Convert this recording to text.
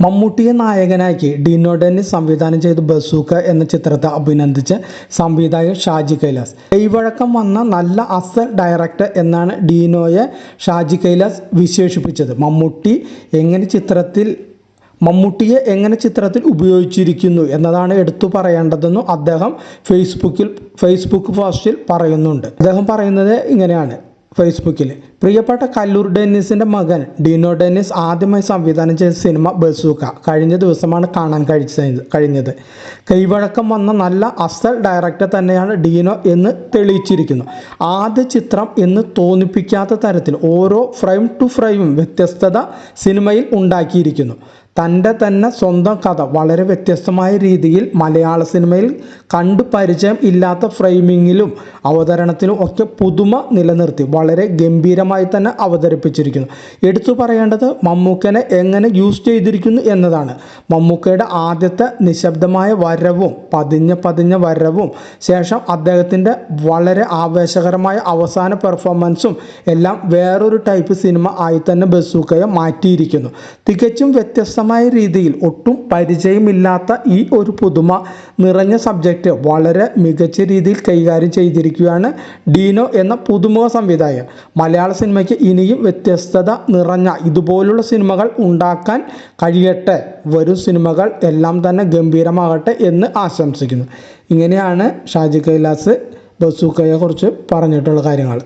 മമ്മൂട്ടിയെ നായകനാക്കി ഡിനോ ഡെന്നിസ് സംവിധാനം ചെയ്ത ബസൂക്ക എന്ന ചിത്രത്തെ അഭിനന്ദിച്ച് സംവിധായകൻ ഷാജി കൈലാസ്. കൈവഴക്കം വന്ന നല്ല അസൽ ഡയറക്ടർ എന്നാണ് ഡിനോയെ ഷാജി കൈലാസ് വിശേഷിപ്പിച്ചത്. മമ്മൂട്ടിയെ എങ്ങനെ ചിത്രത്തിൽ ഉപയോഗിച്ചിരിക്കുന്നു എന്നതാണ് എടുത്തു പറയേണ്ടതെന്നും അദ്ദേഹം ഫേസ്ബുക്ക് പോസ്റ്റിൽ പറയുന്നുണ്ട്. അദ്ദേഹം പറയുന്നത് ഇങ്ങനെയാണ് ഫേസ്ബുക്കിൽ: പ്രിയപ്പെട്ട കല്ലൂർ ഡെന്നിസിൻ്റെ മകൻ ഡിനോ ഡെന്നിസ് ആദ്യമായി സംവിധാനം ചെയ്ത സിനിമ ബസൂക്ക കഴിഞ്ഞ ദിവസമാണ് കാണാൻ കഴിഞ്ഞത്. കൈവഴക്കം വന്ന നല്ല അസൽ ഡയറക്ടർ തന്നെയാണ് ഡിനോ എന്ന് തെളിയിച്ചിരിക്കുന്നു. ആദ്യ ചിത്രം എന്ന് തോന്നിപ്പിക്കാത്ത തരത്തിൽ ഓരോ ഫ്രെയിം ടു ഫ്രെയിമും വ്യത്യസ്തത സിനിമയിൽ ഉണ്ടാക്കിയിരിക്കുന്നു. തൻ്റെ തന്നെ സ്വന്തം കഥ വളരെ വ്യത്യസ്തമായ രീതിയിൽ മലയാള സിനിമയിൽ കണ്ടു പരിചയം ഇല്ലാത്ത ഫ്രെയിമിങ്ങിലും അവതരണത്തിലും ഒക്കെ പുതുമ നിലനിർത്തി വളരെ ഗംഭീരമായി തന്നെ അവതരിപ്പിച്ചിരിക്കുന്നു. എടുത്തു പറയേണ്ടത് മമ്മൂക്കനെ എങ്ങനെ യൂസ് ചെയ്തിരിക്കുന്നു എന്നതാണ്. മമ്മൂക്കയുടെ ആദ്യത്തെ നിശബ്ദമായ വരവും പതിഞ്ഞ വരവും ശേഷം അദ്ദേഹത്തിൻ്റെ വളരെ ആവേശകരമായ അവസാന പെർഫോമൻസും എല്ലാം വേറൊരു ടൈപ്പ് സിനിമ ആയി തന്നെ ബസൂക്കയെ മാറ്റിയിരിക്കുന്നു. തികച്ചും വ്യത്യസ്തമായ രീതിയിൽ ഒട്ടും പരിചയമില്ലാത്ത ഈ ഒരു പുതുമ നിറഞ്ഞ സബ്ജക്റ്റ് വളരെ മികച്ച രീതിയിൽ കൈകാര്യം ചെയ്തിരിക്കുകയാണ് ഡിനോ എന്ന പുതുമുഖ സംവിധായകൻ. മലയാള സിനിമയ്ക്ക് ഇനിയും വ്യത്യസ്തത നിറഞ്ഞ ഇതുപോലുള്ള സിനിമകൾ ഉണ്ടാക്കാൻ കഴിയട്ടെ. വരും സിനിമകൾ എല്ലാം തന്നെ ഗംഭീരമാകട്ടെ എന്ന് ആശംസിക്കുന്നു. ഇങ്ങനെയാണ് ഷാജി കൈലാസ് ബസൂക്കയെ കുറിച്ച് പറഞ്ഞിട്ടുള്ള കാര്യങ്ങൾ.